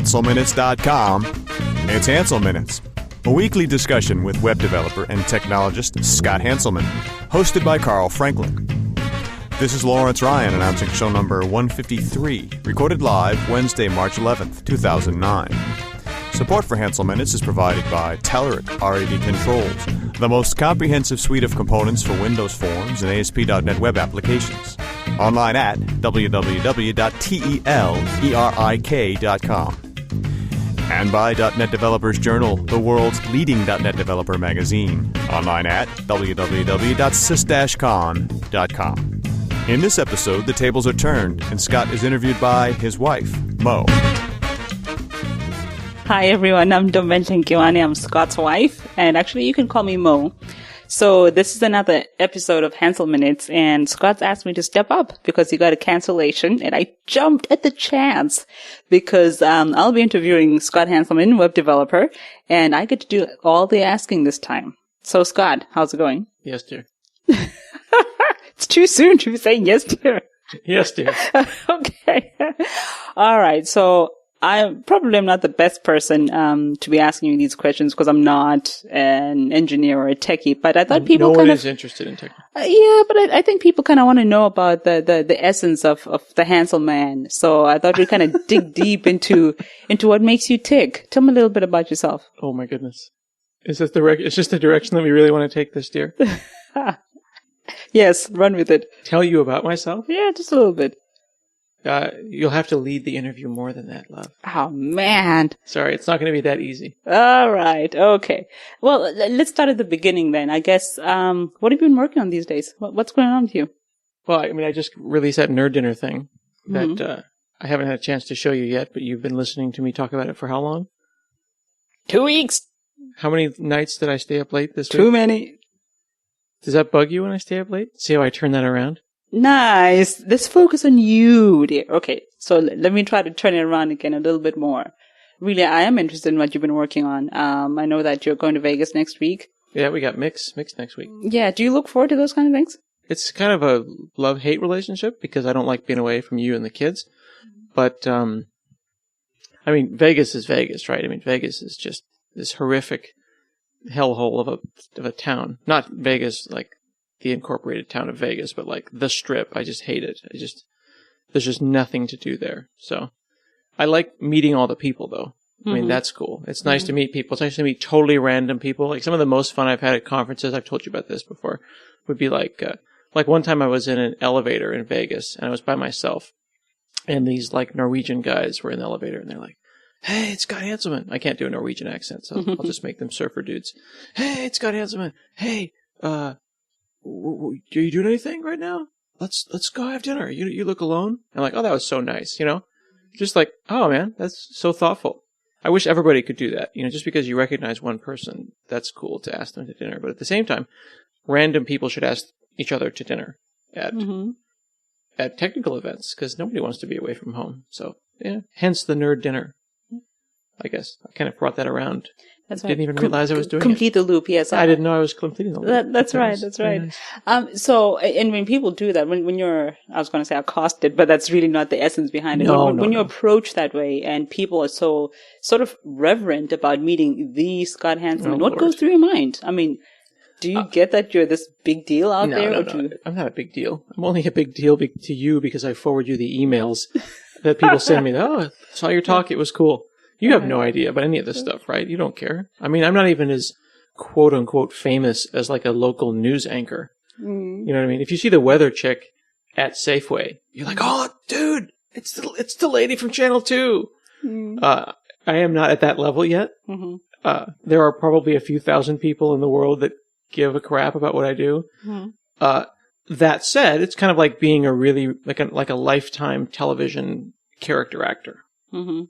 HanselMinutes.com. It's Hansel Minutes, a weekly discussion with web developer and technologist Scott Hanselman, hosted by Carl Franklin. This is Lawrence Ryan announcing show number 153, recorded live Wednesday, March 11th, 2009. Support for Hansel Minutes is provided by Telerik RAD Controls, the most comprehensive suite of components for Windows Forms and ASP.NET web applications. Online at www.telerik.com. And by .NET Developers Journal, the world's leading .NET developer magazine. Online at www.sys-con.com. In this episode, the tables are turned, and Scott is interviewed by his wife, Mo. Hi everyone, I'm Dombenchen Kiwani. I'm Scott's wife, and actually you can call me Mo. So this is another episode of Hansel Minutes, and Scott's asked me to step up because he got a cancellation, and I jumped at the chance because I'll be interviewing Scott Hanselman, web developer, and I get to do all the asking this time. So Scott, how's it going? Yes, dear. It's too soon to be saying yes, dear. Yes, dear. Okay. All right. So I probably am not the best person to be asking you these questions because I'm not an engineer or a techie. But I thought people no one is interested in tech. Yeah, but I think people kind of want to know about the essence of the Hansel man. So I thought we'd kind of dig deep into what makes you tick. Tell me a little bit about yourself. Oh my goodness. Is this is this the direction that we really want to take this, dear? Yes, run with it. Tell you about myself? Yeah, just a little bit. You'll have to lead the interview more than that, love. Oh, man. Sorry, it's not going to be that easy. All right. Okay. Well, let's start at the beginning then. I guess, what have you been working on these days? What's going on with you? Well, I mean, I just released that Nerd Dinner thing that I haven't had a chance to show you yet, but you've been listening to me talk about it for how long? 2 weeks. How many nights did I stay up late this week? Too many. Does that bug you when I stay up late? See how I turn that around? Nice. Let's focus on you, dear. Okay, so let me try to turn it around again a little bit more. Really, I am interested in what you've been working on. I know that you're going to Vegas next week. Yeah, we got Mix next week. Yeah, do you look forward to those kind of things? It's kind of a love-hate relationship because I don't like being away from you and the kids. But, I mean, Vegas is Vegas, right? I mean, Vegas is just this horrific hellhole of a town. Not Vegas, like the incorporated town of Vegas, but like the Strip. I just hate it. There's just nothing to do there. So I like meeting all the people though. I mean, that's cool. It's nice to meet people. It's nice to meet totally random people. Like some of the most fun I've had at conferences, I've told you about this before, would be like one time I was in an elevator in Vegas and I was by myself and these like Norwegian guys were in the elevator and they're like, "Hey, it's Scott Hanselman." I can't do a Norwegian accent, so I'll just make them surfer dudes. "Hey, it's Scott Hanselman. Hey, are you doing anything right now? Let's go have dinner. You look alone." I'm like, "Oh, that was so nice," you know? Just like, "Oh man, that's so thoughtful." I wish everybody could do that. You know, just because you recognize one person, that's cool to ask them to dinner. But at the same time, random people should ask each other to dinner at technical events because nobody wants to be away from home. So yeah, hence the Nerd Dinner. I guess I kind of brought that around. That's right. Didn't even realize I was doing complete the loop. Yes, I didn't know I was completing the loop. That's right. That's right. Nice. So, and when people do that, when you're, I was going to say accosted, but that's really not the essence behind it. When you approach that way, and people are so sort of reverent about meeting the Scott Hanselman, what goes through your mind? I mean, do you get that you're this big deal out there? No. I'm not a big deal. I'm only a big deal to you because I forward you the emails that people send me. "Oh, I saw your talk. It was cool." You have no idea about any of this stuff, right? You don't care. I mean, I'm not even as quote-unquote famous as like a local news anchor. You know what I mean? If you see the weather chick at Safeway, you're like, "Oh, dude, it's the lady from Channel 2. I am not at that level yet. There are probably a few thousand people in the world that give a crap about what I do. That said, it's kind of like being a really, like a lifetime television character actor.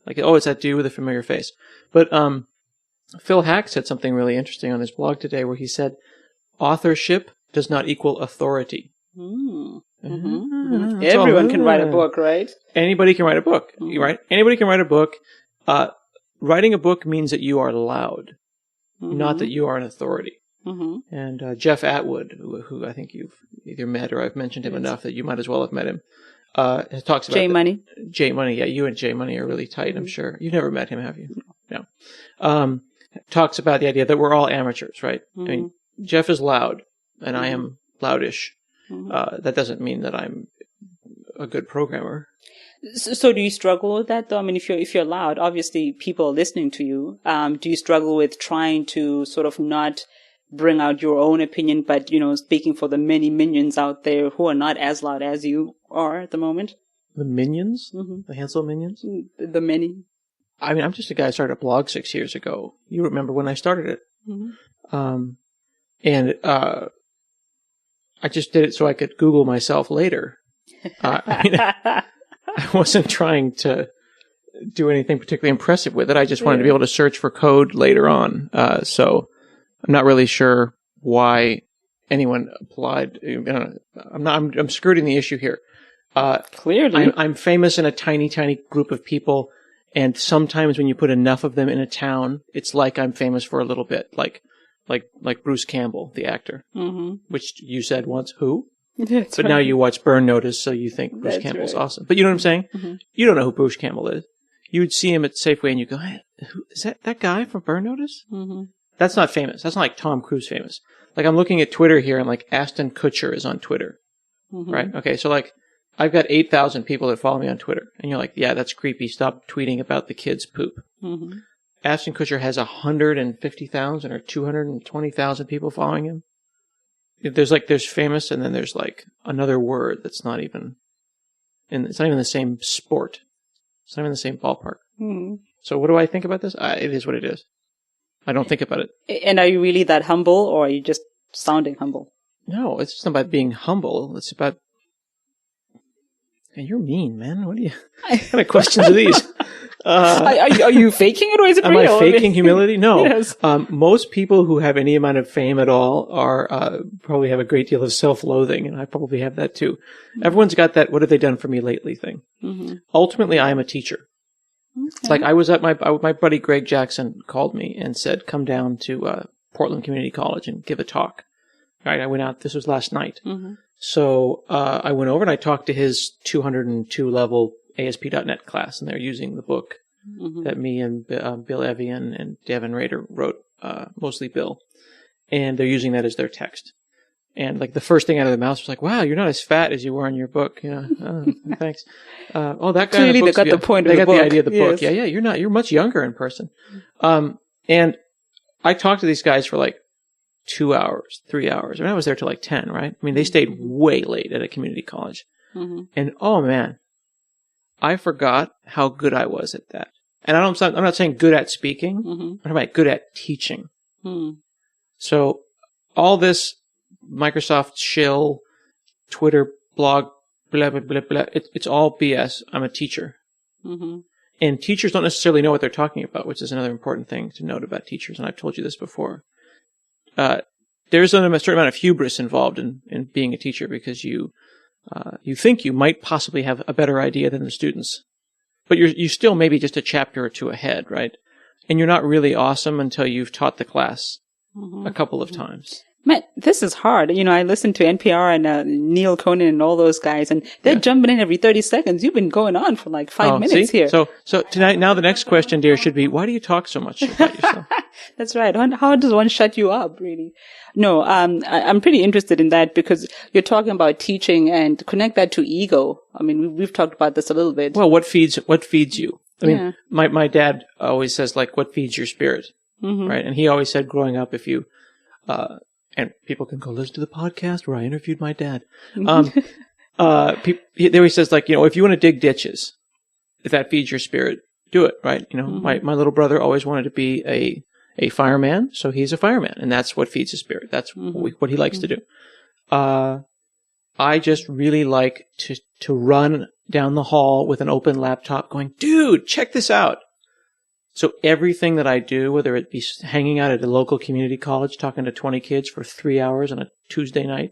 Like, oh, it's that dude with a familiar face. But Phil Hack said something really interesting on his blog today where he said, authorship does not equal authority. Everyone can write a book, right? Anybody can write a book, right? Anybody can write a book. Writing a book means that you are loud, not that you are an authority. And Jeff Atwood, who I think you've either met or I've mentioned him enough that you might as well have met him, It talks about J Money. J Money. Yeah, you and J Money are really tight, I'm sure. You've never met him, have you? No. Talks about the idea that we're all amateurs, right? I mean, Jeff is loud, and I am loudish. That doesn't mean that I'm a good programmer. So do you struggle with that though? I mean, if you're loud, obviously people are listening to you. Do you struggle with trying to sort of not bring out your own opinion, but, speaking for the many minions out there who are not as loud as you are at the moment? The minions? The Hansel minions? The many. I mean, I'm just a guy who started a blog 6 years ago. You remember when I started it. I just did it so I could Google myself later. I wasn't trying to do anything particularly impressive with it. I just wanted to be able to search for code later on. So I'm not really sure why anyone applied. I'm skirting the issue here. Clearly. I'm famous in a tiny, tiny group of people. And sometimes when you put enough of them in a town, it's like I'm famous for a little bit. Like Bruce Campbell, the actor, which you said once, who? That's but right. now you watch Burn Notice, so you think Bruce Campbell's awesome. But you know what I'm saying? You don't know who Bruce Campbell is. You would see him at Safeway and you go, hey, who, is that guy from Burn Notice? That's not famous. That's not like Tom Cruise famous. Like I'm looking at Twitter here and like Ashton Kutcher is on Twitter. Right? Okay, so like I've got 8,000 people that follow me on Twitter. And you're like, yeah, that's creepy. Stop tweeting about the kids' poop. Ashton Kutcher has 150,000 or 220,000 people following him. There's famous, and then there's like another word that's not even, and it's not even the same sport. It's not even the same ballpark. So what do I think about this? It is what it is. I don't think about it. And are you really that humble, or are you just sounding humble? No, it's not about being humble. It's about, you're mean, man. What kind of questions are these? Are you faking it, or is it real? Am I faking humility? No. Yes. Most people who have any amount of fame at all are probably have a great deal of self-loathing, and I probably have that too. Everyone's got that "what have they done for me lately" thing. Ultimately, I am a teacher. It's like I was at my buddy Greg Jackson called me and said, "Come down to Portland Community College and give a talk." Right? I went out. This was last night. So I went over and I talked to his 202 level ASP.NET class, and they're using the book that me and Bill Evian and Devin Rader wrote, mostly Bill, and they're using that as their text. And like the first thing out of their mouth was like, "Wow, you're not as fat as you were in your book." Thanks. That guy. Clearly, they got the point of the book. They got the idea of the book. Yeah, you're not. You're much younger in person. And I talked to these guys for like 2 hours, 3 hours. I mean, I was there till like 10, right? I mean, they stayed way late at a community college. And oh man, I forgot how good I was at that. And I'm not saying good at speaking. I'm talking about good at teaching. So all this Microsoft shill, Twitter blog, blah, blah, blah, blah, it's all BS. I'm a teacher. And teachers don't necessarily know what they're talking about, which is another important thing to note about teachers. And I've told you this before. There's a certain amount of hubris involved in being a teacher, because you think you might possibly have a better idea than the students, but you still maybe just a chapter or two ahead, right? And you're not really awesome until you've taught the class a couple of times. Man, this is hard. I listen to NPR and Neil Conan and all those guys, and they're jumping in every 30 seconds. You've been going on for like 5 minutes here. So tonight, now the next question, dear, should be, why do you talk so much about yourself? That's right. How does one shut you up, really? No, I'm pretty interested in that, because you're talking about teaching, and connect that to ego. I mean, we've talked about this a little bit. Well, what feeds you? I mean, my dad always says, like, what feeds your spirit? Right? And he always said growing up, if you, and people can go listen to the podcast where I interviewed my dad. He always says, like, if you want to dig ditches, if that feeds your spirit, do it, right? My little brother always wanted to be a fireman, so he's a fireman, and that's what feeds his spirit. That's what he likes to do. I just really like to run down the hall with an open laptop going, dude, check this out. So everything that I do, whether it be hanging out at a local community college, talking to 20 kids for 3 hours on a Tuesday night,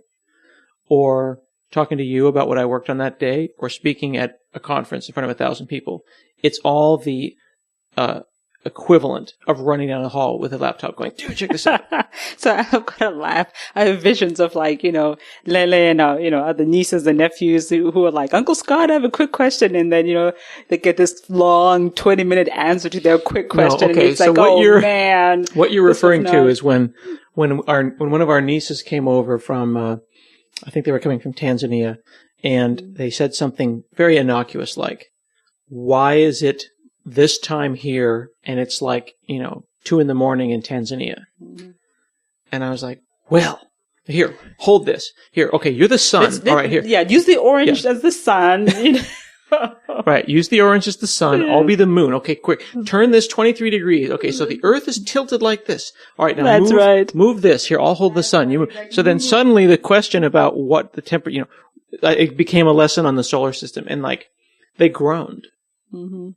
or talking to you about what I worked on that day, or speaking at a conference in front of 1,000 people, it's all the equivalent of running down the hall with a laptop going, dude, check this out. So I've got to laugh. I have visions of like, Lele and, other nieces and nephews who are like, Uncle Scott, I have a quick question. And then, they get this long 20-minute answer to their quick question. No, okay. And it's So like, man. What you're referring to is when one of our nieces came over from, I think they were coming from Tanzania, and they said something very innocuous like, why is it this time here and it's like, 2 a.m. in Tanzania? And I was like, well, here, hold this. Here, okay, you're the sun. All right, here. Yeah, use the orange as the sun. Right, use the orange as the sun. I'll be the moon. Okay, quick. Turn this 23 degrees. Okay, so the earth is tilted like this. All right, now move this. Here, I'll hold the sun. You move. So then suddenly the question about what the temperature, it became a lesson on the solar system, and like, they groaned. Mm-hmm.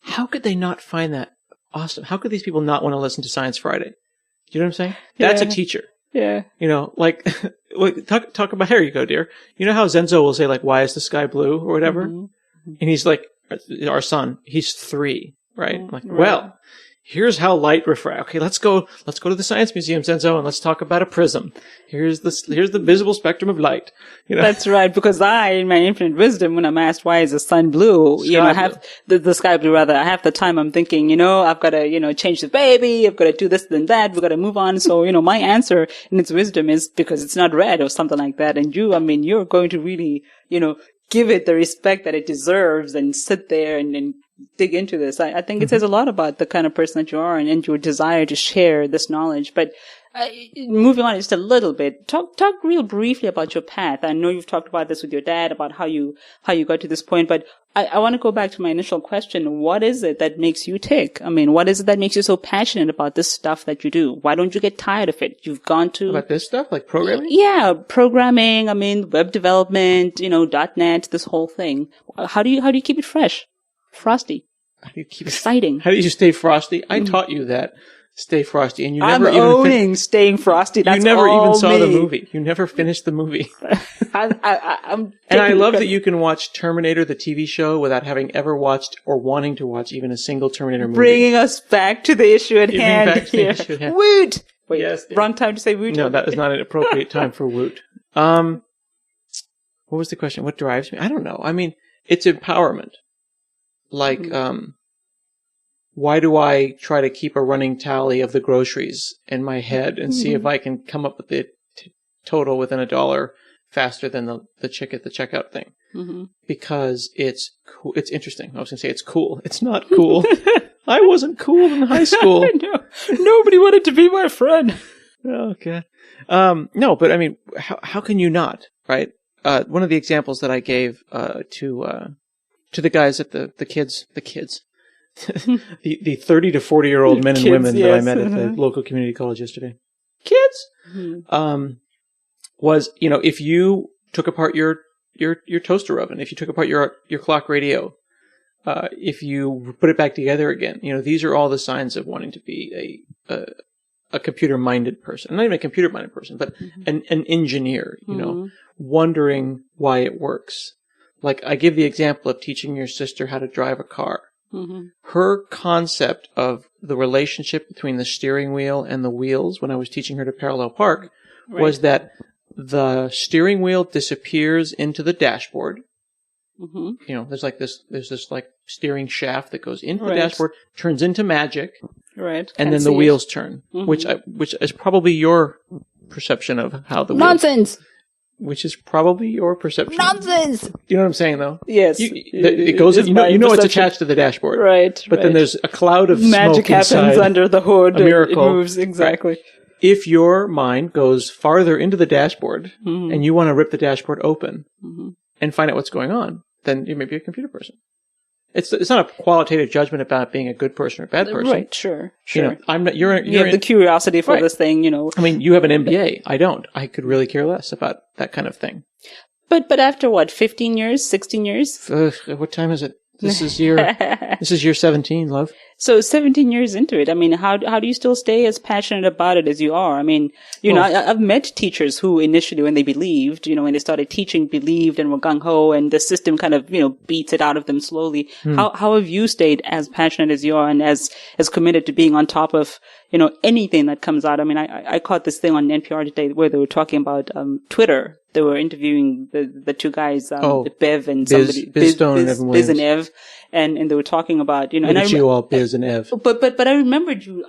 How could they not find that awesome? How could these people not want to listen to Science Friday? Do you know what I'm saying? Yeah. That's a teacher. Yeah. Like, talk about, here you go, dear. You know how Zenzo will say, like, why is the sky blue or whatever? Mm-hmm. And he's like, our son, he's 3, right? I'm like, well, here's how light refracts. Okay, let's go to the Science Museum, Zenzo, and let's talk about a prism. Here's the visible spectrum of light. That's right, because I, in my infinite wisdom, when I'm asked why is the sun blue, the sky blue rather, half the time I'm thinking, I've got to, change the baby, I've got to do this and that, we've got to move on. So, my answer in its wisdom is because it's not red or something like that. And you're going to really, give it the respect that it deserves and sit there and dig into this. I think it says a lot about the kind of person that you are and your desire to share this knowledge. But moving on just a little bit, talk real briefly about your path. I know you've talked about this with your dad, about how you got to this point, but I want to go back to my initial question. What is it that makes you tick? I mean, what is it that makes you so passionate about this stuff that you do? Why don't you get tired of it? You've gone to... About this stuff? Like programming? Yeah, programming, web development, .NET, this whole thing. How do you keep it fresh? Frosty. How do you keep exciting? How do you stay frosty? I taught you that. Stay frosty, and you never I'm owning staying frosty. That's you never all even saw me. the movie. You never finished the movie. I'm and I love that you can watch Terminator, the TV show, without having ever watched or wanting to watch even a single Terminator movie. Bringing us back to the issue at hand here. Woot! Wait, yes, wrong time to say woot. No, that is not an appropriate time for woot. What was the question? What drives me? I don't know. I mean, it's empowerment. Like, why do I try to keep a running tally of the groceries in my head and see if I can come up with the total within $1 faster than the chick at the checkout thing? Mm-hmm. Because it's cool. It's interesting. I was going to say it's cool. It's not cool. I wasn't cool in high school. Nobody wanted to be my friend. Okay. No, but I mean, how can you not, right? One of the examples that I gave to the guys at the kids, the 30 to 40-year-old men and women that I met at the local community college yesterday. Kids! Mm-hmm. Was, if you took apart your toaster oven, if you took apart your clock radio, if you put it back together again, these are all the signs of wanting to be a computer-minded person. Not even a computer-minded person, but an engineer, wondering why it works. Like, I give the example of teaching your sister how to drive a car. Mm-hmm. Her concept of the relationship between the steering wheel and the wheels when I was teaching her to parallel park was that the steering wheel disappears into the dashboard. Mm-hmm. There's this like steering shaft that goes into the dashboard, turns into magic, and then the wheels turn, which is probably your perception of how the nonsense. Which is probably your perception. Nonsense! You know what I'm saying, though? Yes. It goes. It's attached to the dashboard, right? But then there's a cloud of magic smoke inside. Happens under the hood. A miracle. It moves exactly. Right. If your mind goes farther into the dashboard and you want to rip the dashboard open and find out what's going on, then you may be a computer person. It's not a qualitative judgment about being a good person or a bad person. Right, sure. I'm not, you have the curiosity for this thing, I mean, you have an MBA. I don't. I could really care less about that kind of thing. But after what, 15 years, 16 years? What time is it? This is year 17, love. So 17 years into it, I mean, how do you still stay as passionate about it as you are? I mean, I've met teachers who initially, when they believed, when they started teaching, believed and were gung-ho, and the system kind of, beats it out of them slowly. How have you stayed as passionate as you are and as committed to being on top of, anything that comes out? I mean, I caught this thing on NPR today where they were talking about, Twitter. They were interviewing the two guys, Bev and somebody, Biz and Ev, and they were talking about, and Biz and Ev. But I remembered you,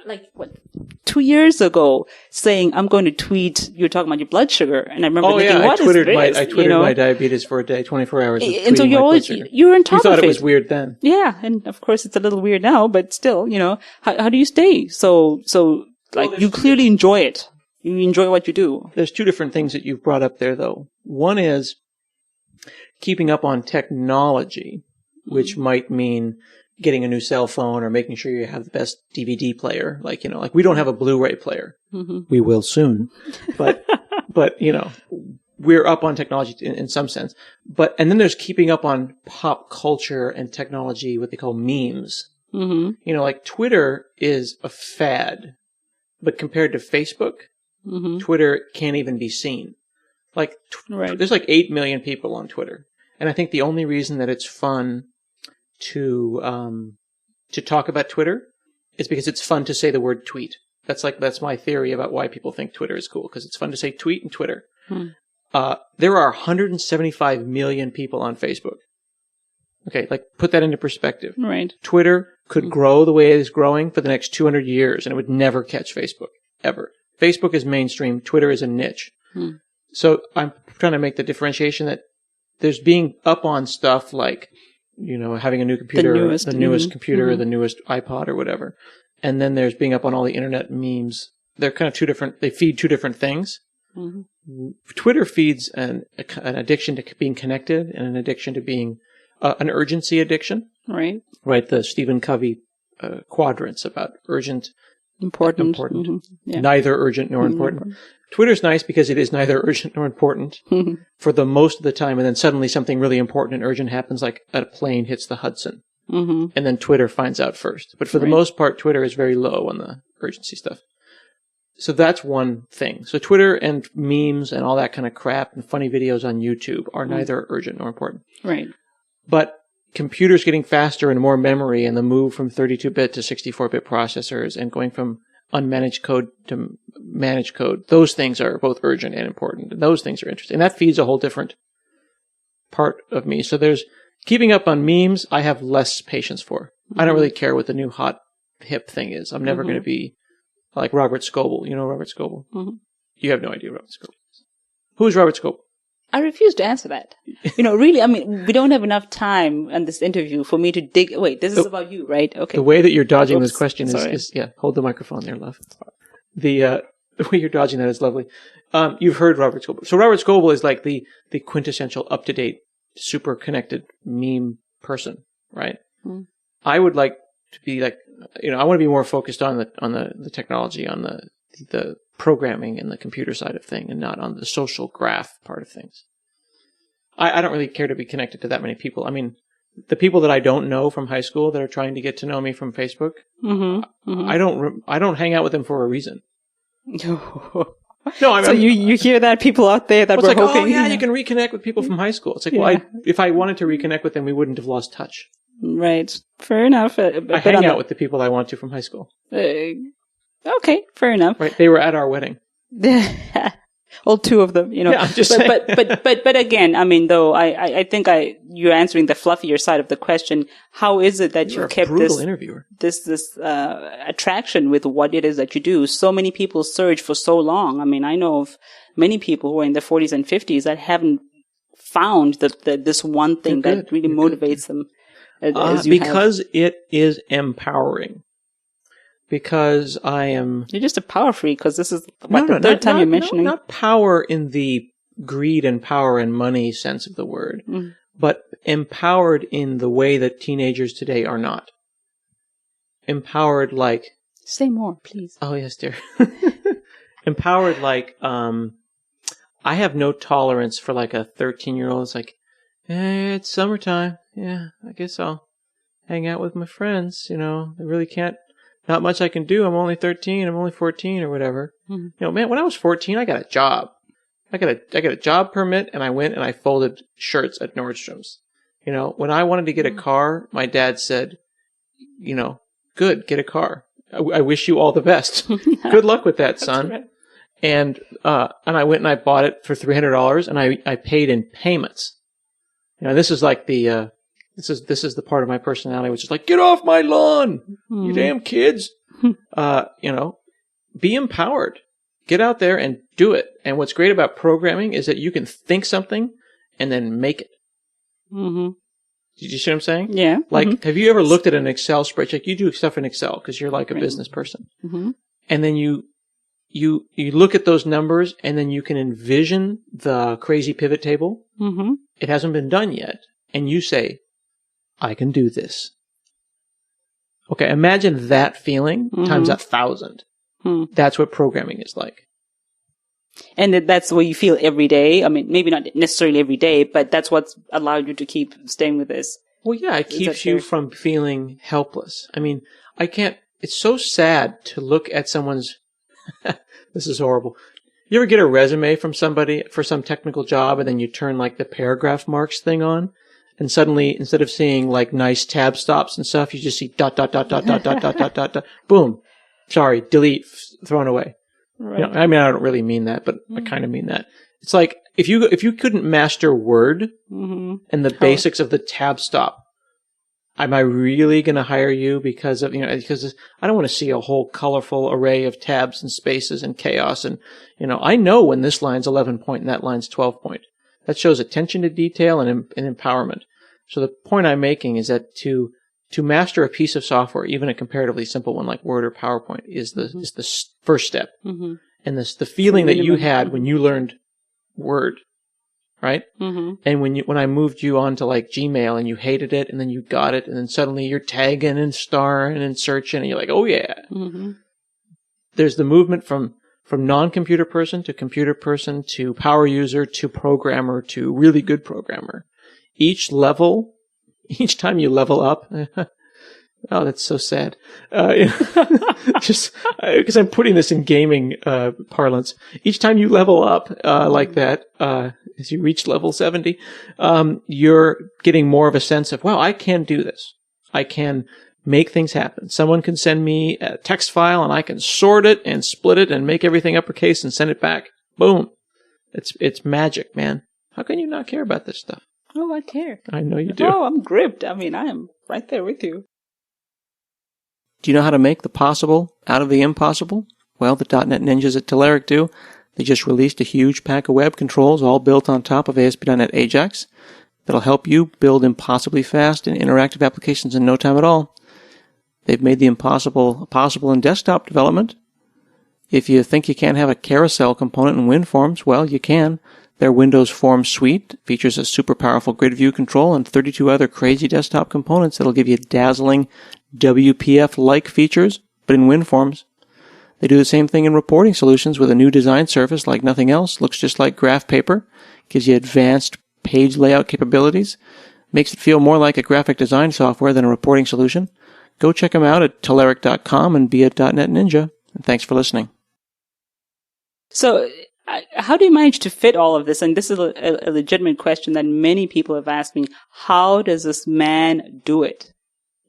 2 years ago saying, I'm going to tweet, you were talking about your blood sugar, and I remember thinking, what is this? I tweeted my diabetes for a day, 24 hours. And so you were on top of it. You thought it was weird then. Yeah, and of course it's a little weird now, but still, how do you stay? You clearly enjoy it. You enjoy what you do. There's two different things that you've brought up there, though. One is keeping up on technology, which might mean getting a new cell phone or making sure you have the best DVD player. Like we don't have a Blu-ray player. Mm-hmm. We will soon. But we're up on technology in some sense. And then there's keeping up on pop culture and technology, what they call memes. Mm-hmm. Twitter is a fad, but compared to Facebook, mm-hmm. Twitter can't even be seen. There's 8 million people on Twitter. And I think the only reason that it's fun to talk about Twitter is because it's fun to say the word tweet. That's my theory about why people think Twitter is cool, because it's fun to say tweet and Twitter. There are 175 million people on Facebook. Okay, put that into perspective. Right. Twitter could grow the way it is growing for the next 200 years, and it would never catch Facebook, ever. Facebook is mainstream. Twitter is a niche. So I'm trying to make the differentiation that there's being up on stuff like, having a new computer, the newest computer, mm-hmm. the newest iPod or whatever. And then there's being up on all the internet memes. They're kind of two different, they feed two different things. Mm-hmm. Twitter feeds an addiction to being connected and an addiction to being, an urgency addiction. Right. Right. The Stephen Covey quadrants about urgent, important. Mm-hmm. Yeah. Neither urgent nor important. Twitter's nice because it is neither urgent nor important for the most of the time, and then suddenly something really important and urgent happens, like a plane hits the Hudson, and then Twitter finds out first. But for the most part, Twitter is very low on the urgency stuff. So that's one thing. So Twitter and memes and all that kind of crap and funny videos on YouTube are neither urgent nor important. Right. But computers getting faster and more memory, and the move from 32-bit to 64-bit processors, and going from unmanaged code to managed code, those things are both urgent and important. And those things are interesting. And that feeds a whole different part of me. So there's keeping up on memes, I have less patience for. I don't really care what the new hot hip thing is. I'm never going to be like Robert Scoble. You know Robert Scoble? Mm-hmm. You have no idea Robert Scoble is. Who is Robert Scoble? I refuse to answer that. Really, I mean, we don't have enough time in this interview for me to dig. Wait, this is about you, right? Okay. The way that you're dodging this question is, hold the microphone there, love. The way you're dodging that is lovely. You've heard Robert Scoble. So Robert Scoble is like the quintessential up-to-date, super connected meme person, right? Mm. I would like to be I want to be more focused on the technology, on the programming and the computer side of thing, and not on the social graph part of things. I don't really care to be connected to that many people. I mean, the people that I don't know from high school that are trying to get to know me from Facebook, I don't hang out with them for a reason. No, so you hear that people out there that were hoping. Oh yeah, you can reconnect with people from high school. It's like, well, if I wanted to reconnect with them, we wouldn't have lost touch. Right. Fair enough. I hang out with the people I want to from high school. Okay, fair enough. Right, they were at our wedding. All two of them, Yeah, I'm just saying. But again, I mean, though, I think you're answering the fluffier side of the question. How is it that you kept this attraction with what it is that you do? So many people surge for so long. I mean, I know of many people who are in their 40s and 50s that haven't found this one thing that really motivates them. Because it is empowering. Because I am... You're just a power freak, because this is the third time you're mentioning... Not power in the greed and power and money sense of the word, but empowered in the way that teenagers today are not. Empowered like... Say more, please. Oh, yes, dear. Empowered like... I have no tolerance for like a 13-year-old. It's like, it's summertime. Yeah, I guess I'll hang out with my friends. I really can't. Not much I can do. I'm only 13. I'm only 14 or whatever. Mm-hmm. Man, when I was 14, I got a job. I got a job permit, and I went and I folded shirts at Nordstrom's. When I wanted to get a car, my dad said, good, get a car. I wish you all the best. Good luck with that, son. Right. And I went and I bought it for $300, and I paid in payments. This is like the this is the part of my personality which is like, get off my lawn, you damn kids. Be empowered. Get out there and do it. And what's great about programming is that you can think something and then make it. Mm-hmm. Did you see what I'm saying? Yeah. Like, have you ever looked at an Excel spreadsheet? You do stuff in Excel because you're like a business person. Mm-hmm. And then you look at those numbers and then you can envision the crazy pivot table. Mm-hmm. It hasn't been done yet. And you say, I can do this. Okay, imagine that feeling times 1,000. That's what programming is like. And that's what you feel every day. I mean, maybe not necessarily every day, but that's what's allowed you to keep staying with this. Well, yeah, it keeps you from feeling helpless. I mean, it's so sad to look at someone's, this is horrible. You ever get a resume from somebody for some technical job and then you turn like the paragraph marks thing on? And suddenly, instead of seeing like nice tab stops and stuff, you just see ... Boom. Sorry, delete, thrown away. Right. I mean, I don't really mean that, but I kind of mean that. It's like, if you couldn't master Word and the basics of the tab stop, am I really going to hire you because because I don't want to see a whole colorful array of tabs and spaces and chaos. And, I know when this line's 11 point and that line's 12 point. That shows attention to detail and empowerment. So the point I'm making is that to master a piece of software, even a comparatively simple one like Word or PowerPoint, is the first step. Mm-hmm. And the feeling that you had when you learned Word, right? Mm-hmm. And when I moved you on to like Gmail and you hated it and then you got it and then suddenly you're tagging and starring and searching and you're like, oh yeah. Mm-hmm. There's the movement from non-computer person to power user to programmer to really good programmer. Each time you level up, oh, that's so sad. Just because I'm putting this in gaming parlance. Each time you level up like that, as you reach level 70, you're getting more of a sense of, wow, I can do this. I can make things happen. Someone can send me a text file and I can sort it and split it and make everything uppercase and send it back. Boom. It's magic, man. How can you not care about this stuff? Oh, I care. I know you do. Oh, I'm gripped. I mean, I am right there with you. Do you know how to make the possible out of the impossible? Well, the .NET ninjas at Telerik do. They just released a huge pack of web controls all built on top of ASP.NET Ajax that'll help you build impossibly fast and interactive applications in no time at all. They've made the impossible possible in desktop development. If you think you can't have a carousel component in WinForms, well, you can. Their Windows Forms suite features a super powerful grid view control and 32 other crazy desktop components that'll give you dazzling WPF-like features, but in WinForms. They do the same thing in reporting solutions with a new design surface like nothing else. Looks just like graph paper. Gives you advanced page layout capabilities. Makes it feel more like a graphic design software than a reporting solution. Go check them out at Telerik.com and be a .NET Ninja. And thanks for listening. So, how do you manage to fit all of this? And this is a legitimate question that many people have asked me. How does this man do it?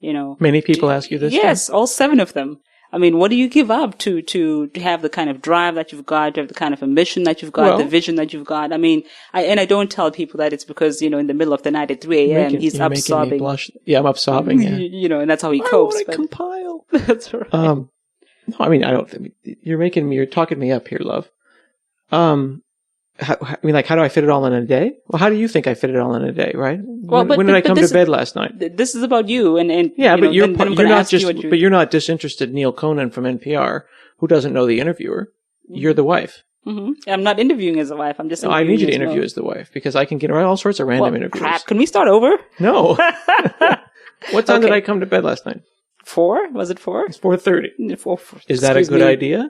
Many people ask you this? Yes, all 7 of them. I mean, what do you give up to have the kind of drive that you've got, to have the kind of ambition that you've got, the vision that you've got? I mean, I don't tell people that it's because, in the middle of the night at 3 a.m. he's up sobbing. Me blush. Yeah, I'm up sobbing. Yeah. And that's how he copes. I want to compile. That's right. No, I mean, you're talking me up here, love. How do I fit it all in a day? Well, how do you think I fit it all in a day, right? When did I come to bed last night? This is about you, and yeah, but you're not disinterested Neil Conan from NPR, who doesn't know the interviewer. Mm-hmm. You're the wife. Mm-hmm. I'm not interviewing as a wife. I'm just. No, I need you to interview as the wife because I can get all sorts of random interviews. Crap. Can we start over? No. What time did I come to bed last night? 4? Was it 4? It's 4:30. 4. Is that a good idea?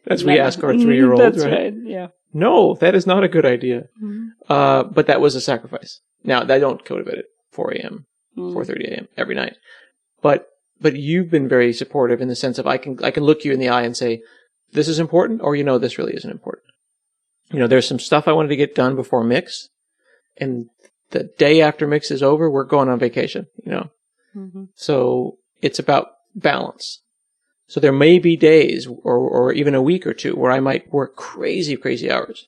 That's what we ask our 3-year-old, That's right. Yeah. No, that is not a good idea. Mm-hmm. But that was a sacrifice. Now, I don't go to bed at 4 a.m. 4:30 a.m. every night. But you've been very supportive in the sense of I can look you in the eye and say, this is important, or this really isn't important. There's some stuff I wanted to get done before mix, and the day after mix is over, we're going on vacation, So it's about balance. So there may be days or even a week or two where I might work crazy, crazy hours.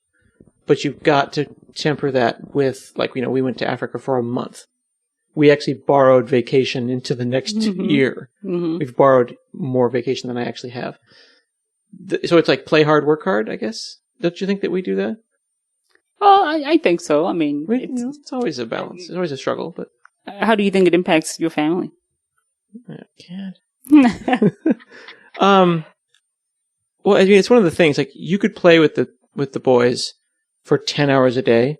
But you've got to temper that with, we went to Africa for a month. We actually borrowed vacation into the next year. Mm-hmm. We've borrowed more vacation than I actually have. So it's like play hard, work hard, I guess. Don't you think that we do that? Well, I think so. I mean, it's always a balance. It's always a struggle. But how do you think it impacts your family? I can't. Well, I mean, it's one of the things. Like you could play with the boys for 10 hours a day,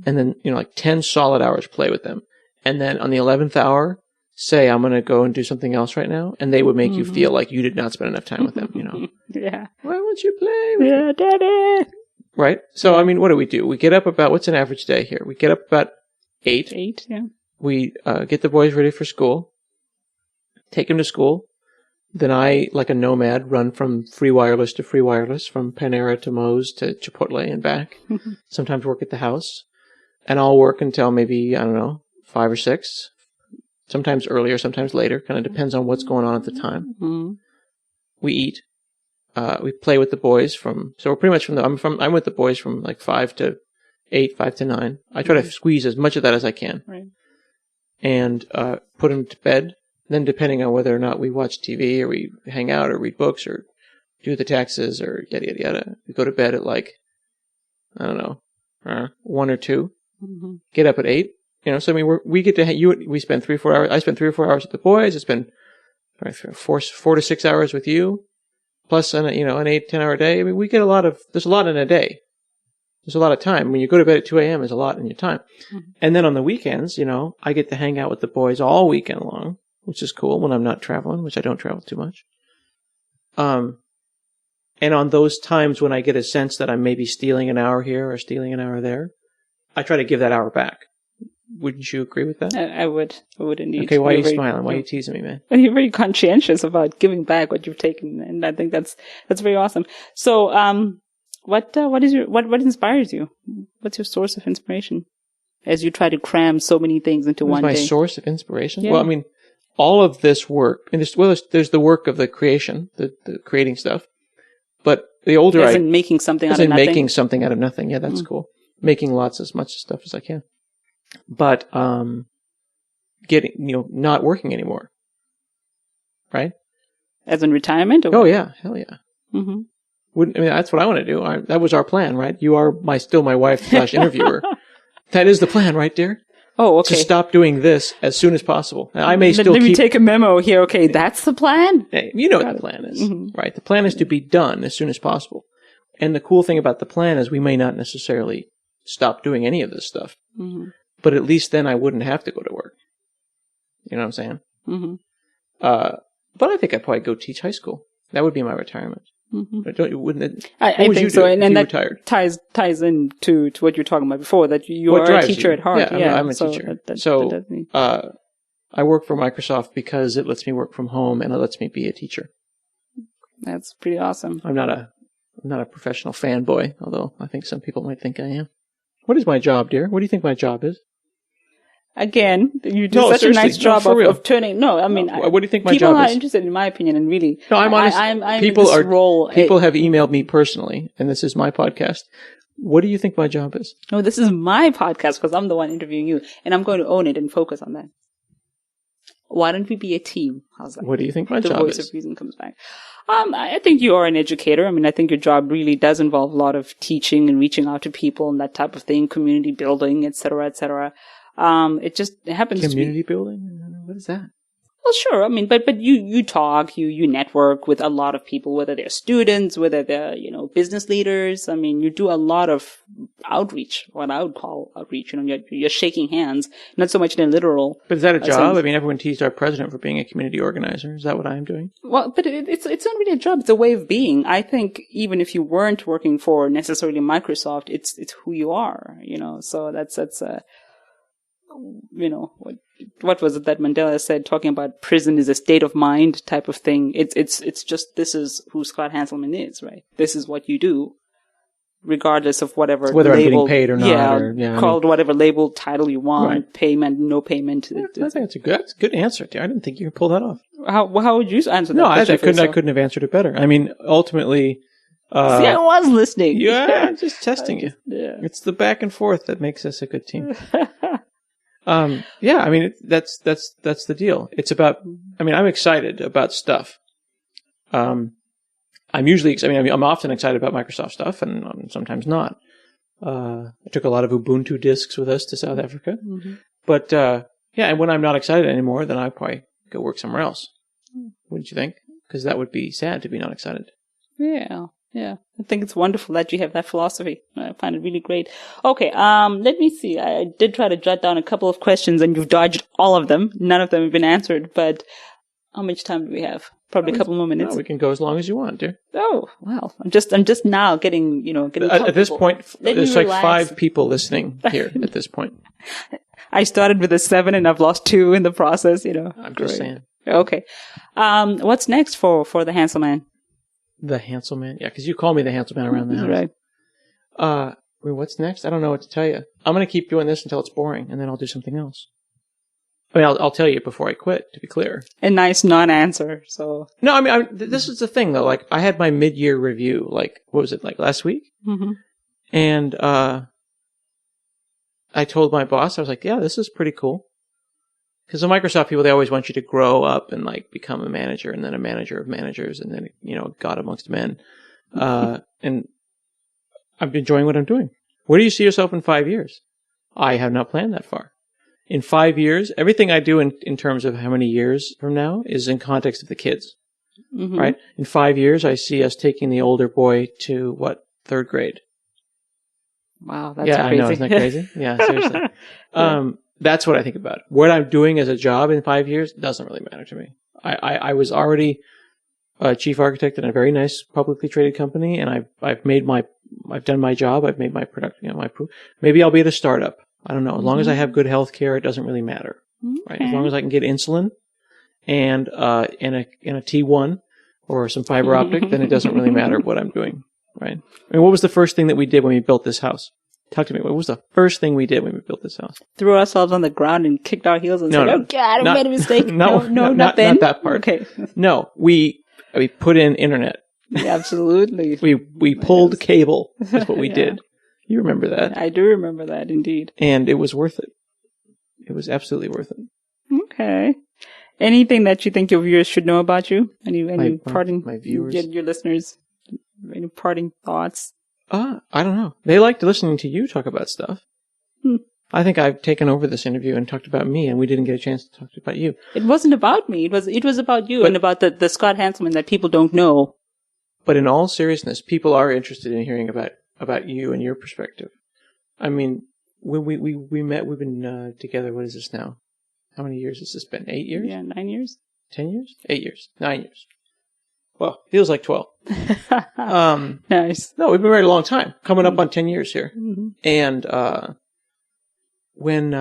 and then 10 solid hours play with them, and then on the 11th hour, say I'm going to go and do something else right now, and they would make you feel like you did not spend enough time with them. Yeah. Why won't you play with me? Daddy. Right. So I mean, what do? We get up about what's an average day here? We get up about 8. 8. Yeah. We get the boys ready for school, take them to school. Then I, like a nomad, run from free wireless to free wireless, from Panera to Moe's to Chipotle and back. Sometimes work at the house. And I'll work until maybe, 5 or 6. Sometimes earlier, sometimes later. Kind of depends on what's going on at the time. Mm-hmm. We eat. We play with the boys so we're pretty much I'm with the boys from like 5 to 8, 5 to 9. I try to squeeze as much of that as I can. Right. And put them to bed. Then depending on whether or not we watch TV or we hang out or read books or do the taxes or yada, yada, yada, we go to bed at 1 or 2, get up at 8. So I mean, we get to, we spend 3 or 4 hours. I spend 3 or 4 hours with the boys. I spend 4 to 6 hours with you, plus an 8, 10 hour day. I mean, we get there's a lot in a day. There's a lot of time. When you go to bed at 2 a.m., there's a lot in your time. Mm-hmm. And then on the weekends, I get to hang out with the boys all weekend long, which is cool when I'm not traveling, which I don't travel too much. And on those times when I get a sense that I'm maybe stealing an hour here or stealing an hour there, I try to give that hour back. Wouldn't you agree with that? I would indeed. Okay, why are you smiling? Why are you teasing me, man? You're very conscientious about giving back what you've taken, and I think that's very awesome. So, what inspires you? What's your source of inspiration as you try to cram so many things into one day? My source of inspiration? Yeah. Well, I mean, all of this work, and there's the work of the creation, the creating stuff. But the older making something out of nothing. Making something out of nothing. Yeah, that's cool. Making as much stuff as I can. But getting not working anymore. Right? As in retirement? Or yeah, hell yeah. Mm-hmm. That's what I want to do. That was our plan, right? You are still my wife / interviewer. That is the plan, right, dear? Oh, okay. To stop doing this as soon as possible. Now, I may still Let me take a memo here. Okay, that's the plan? You know what the plan is, right? The plan is to be done as soon as possible. And the cool thing about the plan is we may not necessarily stop doing any of this stuff. Mm-hmm. But at least then I wouldn't have to go to work. You know what I'm saying? Mm-hmm. But I think I'd probably go teach high school. That would be my retirement. Mm-hmm. I think so, and that retired? ties into what you were talking about before, that you are a teacher at heart. Yeah, I'm a teacher. I work for Microsoft because it lets me work from home and it lets me be a teacher. That's pretty awesome. I'm not a professional fanboy, although I think some people might think I am. What is my job, dear? What do you think my job is? Again, you do such a nice job of turning. No, I mean, what do you think my job is? People are interested, in my opinion, and really. No, I'm honest. I'm people in this role. People have emailed me personally, and this is my podcast. What do you think my job is? No, this is my podcast because I'm the one interviewing you, and I'm going to own it and focus on that. Why don't we be a team? How's that? What do you think my job is? The voice of reason comes back. I think you are an educator. I mean, I think your job really does involve a lot of teaching and reaching out to people and that type of thing, community building, et cetera, et cetera. It just happens to be community building. What is that? Well, sure. I mean, but you talk, you network with a lot of people, whether they're students, whether they're, business leaders. I mean, you do a lot of outreach, what I would call outreach. You're shaking hands, not so much in a literal. But is that a job? I mean, everyone teased our president for being a community organizer. Is that what I am doing? Well, but it's not really a job. It's a way of being. I think even if you weren't working for necessarily Microsoft, it's who you are, so that's what was it that Mandela said, talking about prison is a state of mind type of thing. It's just, this is who Scott Hanselman is, right? This is what you do, regardless of whatever whether label, I'm getting paid or not, called whatever label title you want, right. Payment, no payment. I think that's a good answer. I didn't think you could pull that off. How would you answer that? No, question I couldn't have answered it better. I mean, ultimately, see, I was listening. Yeah, I'm just testing you. Yeah. It's the back and forth that makes us a good team. Yeah, I mean, that's the deal. It's about, I mean, I'm excited about stuff. I'm often excited about Microsoft stuff, and I'm sometimes not. I took a lot of Ubuntu disks with us to South Africa. Mm-hmm. But, yeah, and when I'm not excited anymore, then I'll probably go work somewhere else. Wouldn't you think? Because that would be sad to be not excited. Yeah. I think it's wonderful that you have that philosophy. I find it really great. Okay, let me see. I did try to jot down a couple of questions, and you've dodged all of them. None of them have been answered, but how much time do we have? Probably a couple more minutes. No, we can go as long as you want, dear. Oh, wow. I'm just now getting at this point, there's like relax. 5 people listening here at this point. I started with a 7 and I've lost 2 in the process, I'm just saying. Okay. What's next for the Hanselman? The Hanselman? Yeah, because you call me the Hanselman around the house. Right. What's next? I don't know what to tell you. I'm going to keep doing this until it's boring, and then I'll do something else. I mean, I'll tell you before I quit, to be clear. A nice non-answer, so. No, I mean, this is the thing, though. Like, I had my mid-year review, what was it, last week? Mm-hmm. And I told my boss, I was like, yeah, this is pretty cool. Because the Microsoft people, they always want you to grow up and become a manager, and then a manager of managers, and then God amongst men. And I'm enjoying what I'm doing. Where do you see yourself in 5 years? I have not planned that far. In 5 years, everything I do in terms of how many years from now is in context of the kids, mm-hmm. right? In 5 years, I see us taking the older boy to 3rd grade. Wow, that's crazy. crazy. I know, isn't that crazy? Yeah, seriously. That's what I think about. What I'm doing as a job in 5 years doesn't really matter to me. I was already a chief architect in a very nice publicly traded company, and I've done my job. I've made my product, maybe I'll be at a startup. I don't know. As long as I have good health care, it doesn't really matter, right? As long as I can get insulin and a T1 or some fiber optic, then it doesn't really matter what I'm doing, right? I mean, what was the first thing that we did when we built this house? Talk to me. What was the first thing we did when we built this house? Threw ourselves on the ground and kicked our heels and said, "Oh God, I made a mistake." No, not then. Not that part. Okay. No, we put in internet. Yeah, absolutely. we pulled cable. That's what we did. You remember that? I do remember that, indeed. And it was worth it. It was absolutely worth it. Okay. Anything that you think your viewers should know about you? Any parting? My viewers, your listeners. Any parting thoughts? I don't know. They liked listening to you talk about stuff. I think I've taken over this interview and talked about me, and we didn't get a chance to talk about you. It wasn't about me. It was about you and about the Scott Hanselman that people don't know. But in all seriousness, people are interested in hearing about you and your perspective. I mean, when we met, we've been together. What is this now? How many years has this been? 8 years? Yeah, 9 years. 10 years? 8 years. 9 years. Well, feels like 12. Nice. No, we've been married a long time. Coming up on 10 years here. Mm-hmm. And when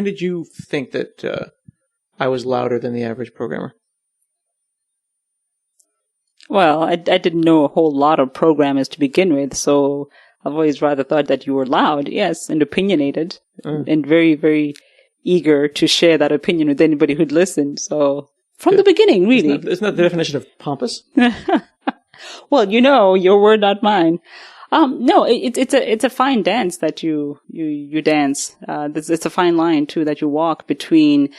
did you think that I was louder than the average programmer? Well, I didn't know a whole lot of programmers to begin with, so I've always rather thought that you were loud, yes, and opinionated, and very, very eager to share that opinion with anybody who'd listen. So from the beginning, really. Isn't that the definition of pompous? Well, your word, not mine. No, it's a fine dance that you dance. It's a fine line too that you walk between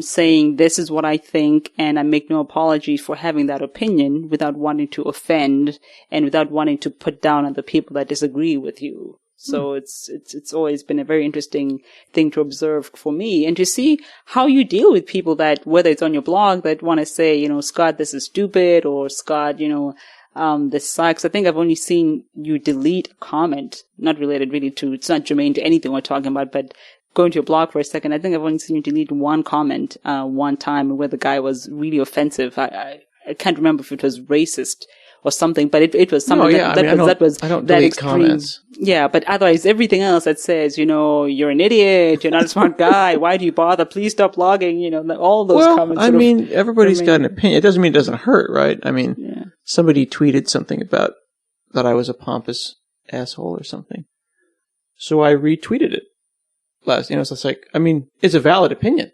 saying this is what I think, and I make no apology for having that opinion without wanting to offend and without wanting to put down other people that disagree with you. So it's always been a very interesting thing to observe for me, and to see how you deal with people that, whether it's on your blog, that want to say, Scott, this is stupid, or Scott, this sucks. I think I've only seen you delete a comment, not related really to, it's not germane to anything we're talking about, but going to your blog for a second, I think I've only seen you delete one comment, one time where the guy was really offensive. I can't remember if it was racist or something, but it was something that was I don't that delete extreme. comments. Yeah, but otherwise everything else that says, you're an idiot, you're not a smart guy, why do you bother? Please stop blogging, all those comments. I mean, everybody's got an opinion. It doesn't mean it doesn't hurt, right? I mean, somebody tweeted something about that I was a pompous asshole or something. So I retweeted it last, so it's like, I mean, it's a valid opinion,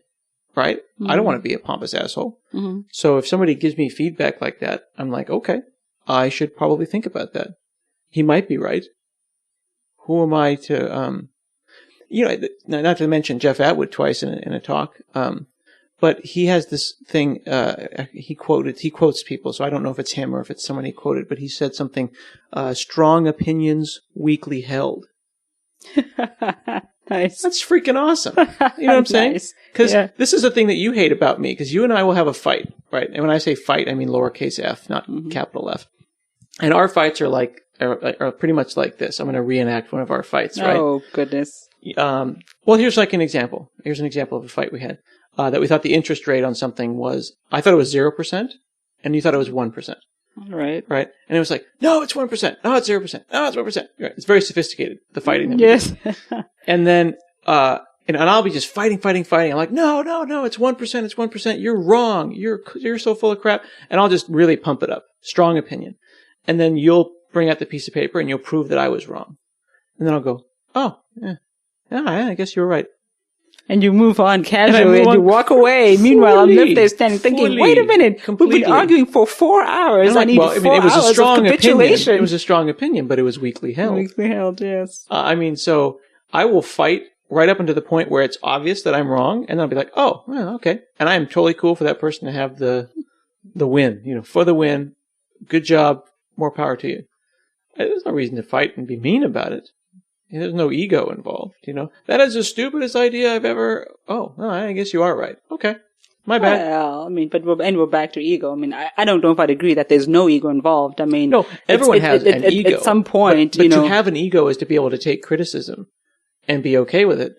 right? Mm-hmm. I don't want to be a pompous asshole. Mm-hmm. So if somebody gives me feedback like that, I'm like, okay, I should probably think about that. He might be right. Who am I to, not to mention Jeff Atwood twice in a talk, but he has this thing, he quotes people, so I don't know if it's him or if it's someone he quoted, but he said something, strong opinions weakly held. Nice. That's freaking awesome. You know what I'm saying? Because this is the thing that you hate about me, because you and I will have a fight, right? And when I say fight, I mean lowercase f, not capital F. And our fights are pretty much like this. I'm going to reenact one of our fights, right? Oh, goodness. Well, here's like an example. Here's an example of a fight we had. That we thought the interest rate on something was, I thought it was 0%, and you thought it was 1%. Right. Right? And it was like, no, it's 1%. No, it's 0%. No, it's 1%. Right. It's very sophisticated, the fighting that we do. And then, and I'll be just fighting. I'm like, no, it's 1%. It's 1%. You're wrong. You're so full of crap. And I'll just really pump it up. Strong opinion. And then you'll bring out the piece of paper and you'll prove that I was wrong. And then I'll go, oh, yeah, I guess you were right. And you move on casually and you walk away. Meanwhile, I'm left there standing thinking, wait a minute, we've been arguing for 4 hours. Like, it was a strong capitulation. It was a strong opinion, but it was weakly held. Weakly held, yes. So I will fight right up until the point where it's obvious that I'm wrong, and then I'll be like, oh, well, okay. And I am totally cool for that person to have the win, for the win. Good job. More power to you. There's no reason to fight and be mean about it. There's no ego involved, That is the stupidest idea I've ever... Oh, well, I guess you are right. Okay. My bad. Well, but we're back to ego. I don't know if I'd agree that there's no ego involved. No, everyone has an ego. At some point, but to have an ego is to be able to take criticism and be okay with it.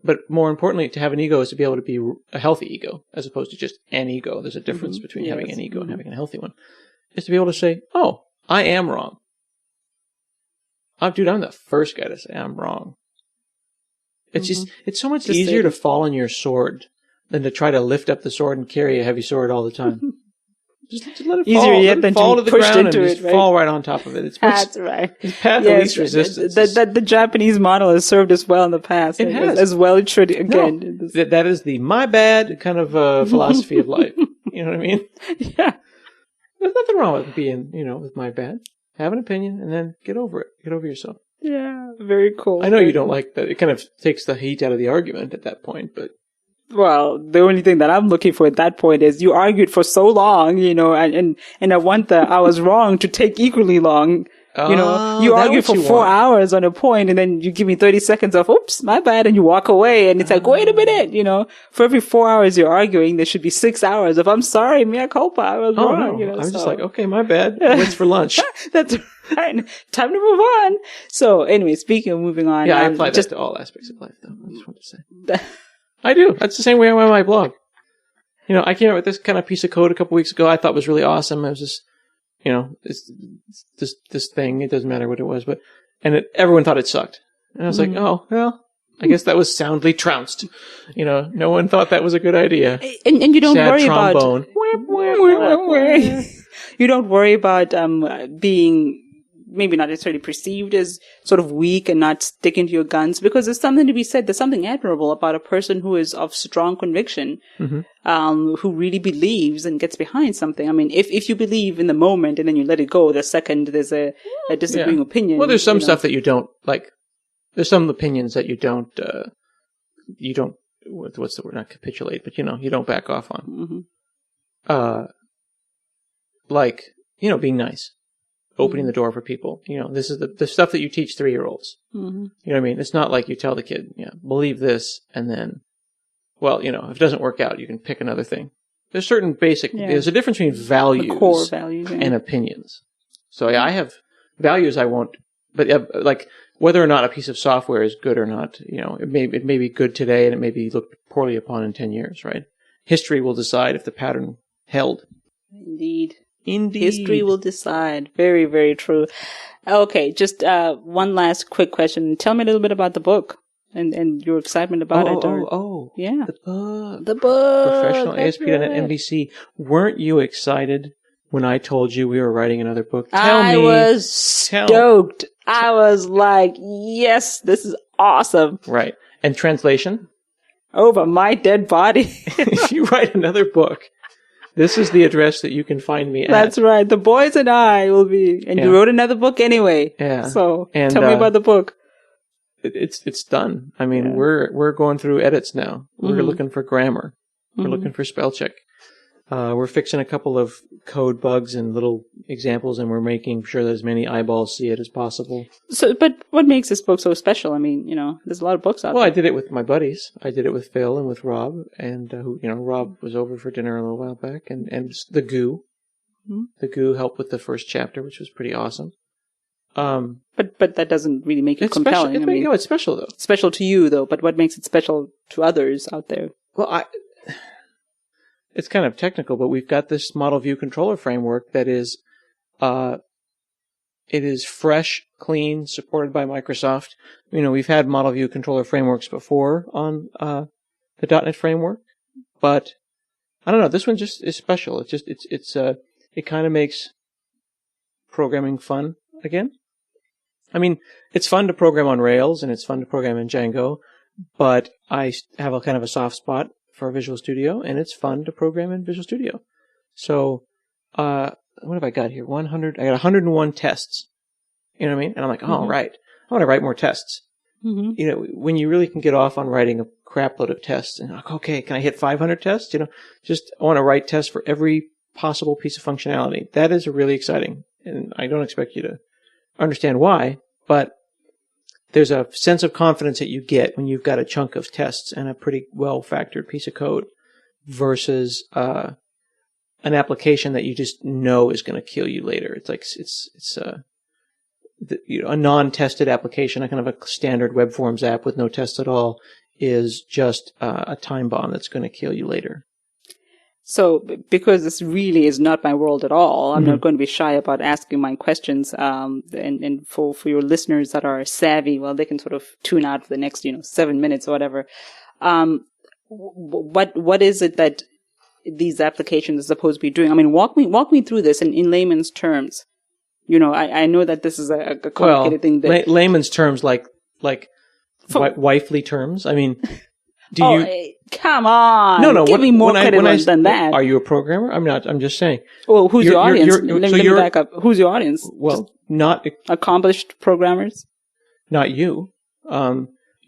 But more importantly, to have an ego is to be able to be a healthy ego, as opposed to just an ego. There's a difference between having an ego and having a healthy one. Is to be able to say, oh, I am wrong. Dude, I'm the first guy to say I'm wrong. It's it's so much easier to fall on your sword than to try to lift up the sword and carry a heavy sword all the time. just let it fall. Let it fall to the ground and just fall right on top of it. That's right. It's path of least resistance. The Japanese model has served us well in the past. It has. As well it should again. No, that is the my bad kind of philosophy of life. You know what I mean? Yeah. There's nothing wrong with being, with my bad. Have an opinion and then get over it. Get over yourself. Yeah, very cool. I know you don't like that. It kind of takes the heat out of the argument at that point, but... Well, the only thing that I'm looking for at that point is you argued for so long, and I want the I was wrong to take equally long. You argue for 4 hours on a point and then you give me 30 seconds of, oops, my bad. And you walk away and it's like, wait a minute, for every 4 hours you're arguing, there should be 6 hours of, I'm sorry, mea culpa, I was wrong. No. I'm just like, okay, my bad. What's for lunch? That's right. Time to move on. So anyway, speaking of moving on. Yeah, I apply that to all aspects of life though. I just want to say. I do. That's the same way I went on my blog. I came up with this kind of piece of code a couple weeks ago I thought was really awesome. It was just, it's this thing, it doesn't matter what it was, everyone thought it sucked. And I was like, oh, well, I guess that was soundly trounced. No one thought that was a good idea. And you don't Sad worry trombone. You don't worry about, being maybe not necessarily perceived as sort of weak and not sticking to your guns, because there's something to be said. There's something admirable about a person who is of strong conviction, who really believes and gets behind something. If you believe in the moment and then you let it go, the second there's a disagreeing opinion. Well, there's some stuff that you don't like. There's some opinions that you don't, what's the word? Not capitulate, but you don't back off on. Being nice. Opening the door for people. This is the stuff that you teach 3-year-olds. You know what I mean? It's not like you tell the kid, believe this, and then, if it doesn't work out, you can pick another thing. There's certain basic, there's a difference between values, the core values and opinions. So I have values I won't, but whether or not a piece of software is good or not, it may be good today and it may be looked poorly upon in 10 years, right? History will decide if the pattern held. Indeed. Indeed. History will decide. Very, very true. Okay, just one last quick question. Tell me a little bit about the book and your excitement about it. Yeah. The book. Professional ASP.NET MVC. Weren't you excited when I told you we were writing another book? I was stoked. I was like, yes, this is awesome. Right. And translation? Over my dead body. If you write another book, this is the address that you can find me at. That's right. The boys and I will be. And you wrote another book anyway. Yeah. So tell me about the book. It's done. I mean, we're going through edits now. We're looking for grammar. We're looking for spell check. We're fixing a couple of code bugs and little examples, and we're making sure that as many eyeballs see it as possible. So, but what makes this book so special? I mean, there's a lot of books out there. Well, I did it with my buddies. I did it with Phil and with Rob, and Rob was over for dinner a little while back, and the Goo. The Goo helped with the first chapter, which was pretty awesome. But that doesn't really make it compelling. Special. It's special though. Special to you though, but what makes it special to others out there? Well, it's kind of technical, but we've got this model view controller framework that is, it is fresh, clean, supported by Microsoft. We've had model view controller frameworks before on the .NET framework, but I don't know. This one just is special. It kind of makes programming fun again. I mean, it's fun to program on Rails and it's fun to program in Django, but I have a kind of a soft spot for Visual Studio, and it's fun to program in Visual Studio. So, what have I got here? I got 101 tests. You know what I mean? And I'm like, right. I want to write more tests. When you really can get off on writing a crap load of tests, and like, okay, can I hit 500 tests? I want to write tests for every possible piece of functionality. That is really exciting. And I don't expect you to understand why, but there's a sense of confidence that you get when you've got a chunk of tests and a pretty well-factored piece of code versus an application that you just know is going to kill you later. It's like it's a non-tested application, a kind of a standard web forms app with no tests at all, is just a time bomb that's going to kill you later. So, because this really is not my world at all, I'm not going to be shy about asking my questions. And for your listeners that are savvy, well, they can sort of tune out for the next, 7 minutes or whatever. What is it that these applications are supposed to be doing? I mean, walk me through this in layman's terms. I know that this is a complicated thing. That layman's terms, like wifely terms. I mean. Come on. No. Give me more credit than that. Are you a programmer? I'm not. I'm just saying. Well, who's your audience? Let me back up. Who's your audience? Well, just not accomplished programmers. Not you.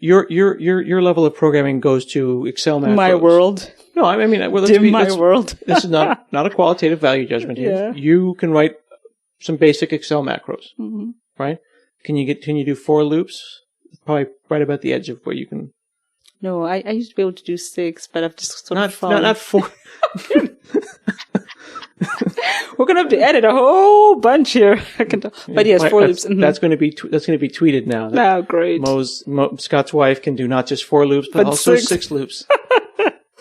Your level of programming goes to Excel macros. My world. No, I mean, well, world. This is not a qualitative value judgment here. Yeah. You can write some basic Excel macros, right? Can you do for loops? Probably right about the edge of where you can. No, I used to be able to do 6, but I've just sort of fallen. Not 4. We're gonna have to edit a whole bunch here. But yes, for loops. That's going to be tweeted now. Oh, great. Scott's wife can do not just 4 loops, but also 6 loops.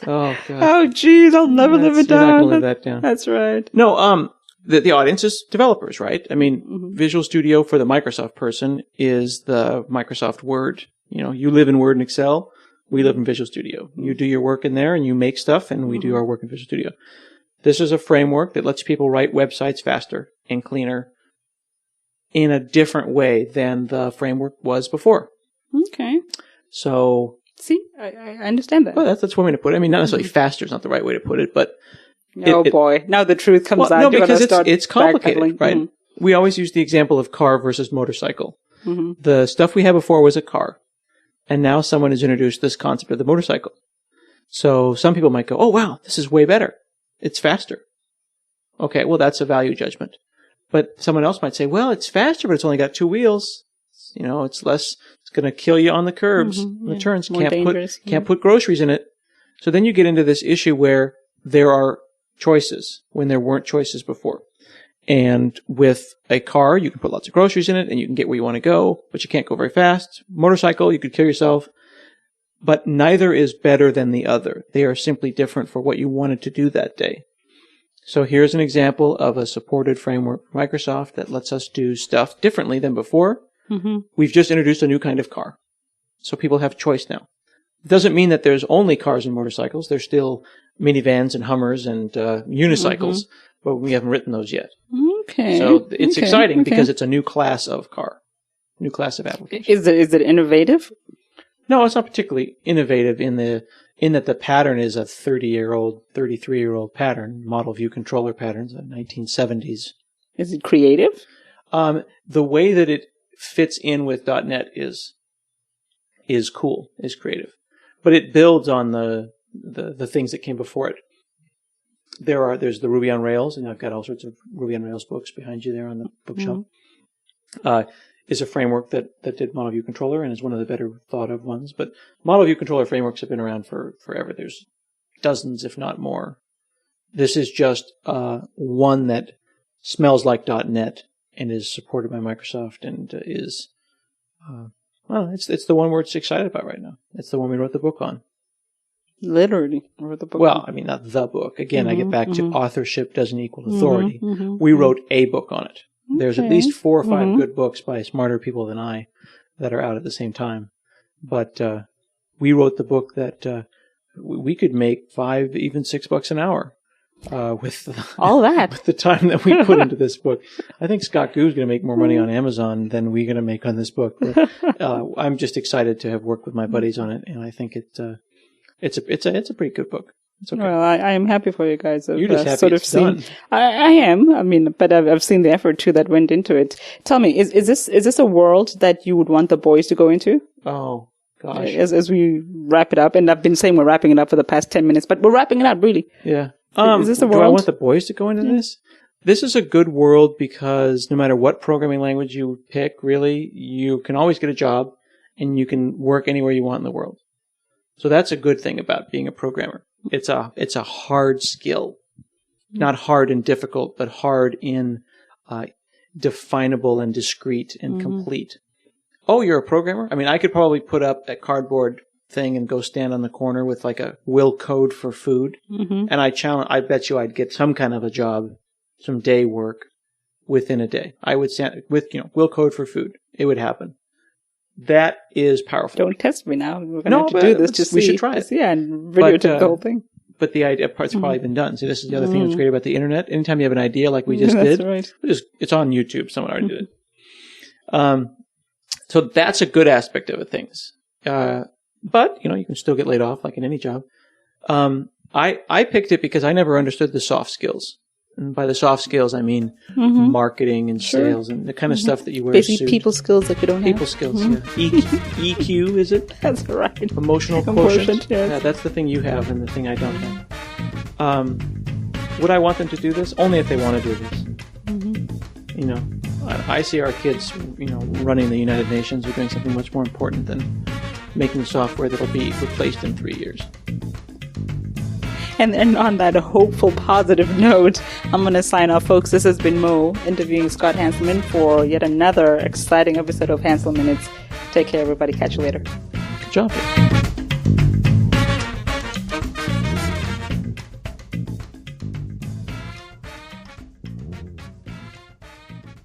Oh God. Oh geez, I'll never live it down. You're not going to live that down. That's right. No, the audience is developers, right? I mean, Visual Studio for the Microsoft person is the Microsoft Word. You live in Word and Excel. We live in Visual Studio. You do your work in there and you make stuff, and we do our work in Visual Studio. This is a framework that lets people write websites faster and cleaner in a different way than the framework was before. Okay. So. See, I understand that. Well, that's one way to put it. I mean, not necessarily faster is not the right way to put it, but. Boy. Now the truth comes out. No, because it's complicated, right? We always use the example of car versus motorcycle. The stuff we had before was a car. And now someone has introduced this concept of the motorcycle. So some people might go, oh, wow, this is way better. It's faster. Okay, well, that's a value judgment. But someone else might say, well, it's faster, but it's only got 2 wheels. It's less, it's going to kill you on the curbs, the turns. Can't put groceries in it. So then you get into this issue where there are choices when there weren't choices before. And with a car, you can put lots of groceries in it and you can get where you want to go, but you can't go very fast. Motorcycle, you could kill yourself. But neither is better than the other. They are simply different for what you wanted to do that day. So here's an example of a supported framework from Microsoft that lets us do stuff differently than before. Mm-hmm. We've just introduced a new kind of car. So people have choice now. It doesn't mean that there's only cars and motorcycles. There's still minivans and Hummers and unicycles, but we haven't written those yet. Okay. So it's exciting because it's a new class of car, new class of application. Is it innovative? No, it's not particularly innovative in that the pattern is a 30-year-old, 33-year-old pattern, model view controller patterns, the 1970s. Is it creative? The way that it fits in with .NET is cool, is creative. But it builds on the things that came before it. There's the Ruby on Rails, and I've got all sorts of Ruby on Rails books behind you there on the bookshelf. Is a framework that did Model View Controller and is one of the better thought of ones. But Model View Controller frameworks have been around for forever. There's dozens, if not more. This is just one that smells like .NET and is supported by Microsoft and is it's the one we're excited about right now. It's the one we wrote the book on. Literally wrote the book. Well, I mean, not the book. Again, I get back to authorship doesn't equal authority. We wrote a book on it. There's at least 4 or 5 good books by smarter people than I that are out at the same time. But we wrote the book that we could make $5, even $6 an hour with all that with the time that we put into this book. I think Scott Goo's going to make more money on Amazon than we're going to make on this book. But, I'm just excited to have worked with my buddies on it, and I think it's a pretty good book. It's okay. Well, I am happy for you guys. You're just happy sort of it's done. I am. I mean, but I've seen the effort too that went into it. Tell me, is this a world that you would want the boys to go into? Oh gosh! As we wrap it up, and I've been saying we're wrapping it up for the past 10 minutes, but we're wrapping it up really. Yeah. Is this a world? Do I want the boys to go into this? This is a good world because no matter what programming language you pick, really, you can always get a job and you can work anywhere you want in the world. So that's a good thing about being a programmer. It's a hard skill, not hard and difficult, but hard in definable and discrete and complete. Oh, you're a programmer? I mean, I could probably put up a cardboard thing and go stand on the corner with like a will code for food, and I bet you I'd get some kind of a job, some day work within a day. I would stand with will code for food. It would happen. That is powerful. Don't test me now. We're going to have to do this to see. We should try it. Yeah, and videotape the whole thing. But the idea part's probably been done. See, this is the other thing that's great about the internet. Anytime you have an idea like we just did, right. It's on YouTube. Someone already did it. So that's a good aspect of it, things. But, you can still get laid off like in any job. I picked it because I never understood the soft skills. And by the soft skills, I mean marketing and sales and the kind of stuff that you wear. Basically, people skills that you don't have. People skills, yeah. EQ, is it? That's right. Emotional quotient. Yes. Yeah, that's the thing you have and the thing I don't have. Would I want them to do this? Only if they want to do this. I see our kids, running the United Nations or doing something much more important than making software that'll be replaced in 3 years. And on that hopeful, positive note, I'm going to sign off, folks. This has been Mo interviewing Scott Hanselman for yet another exciting episode of Hansel Minutes. Take care, everybody. Catch you later. Good job.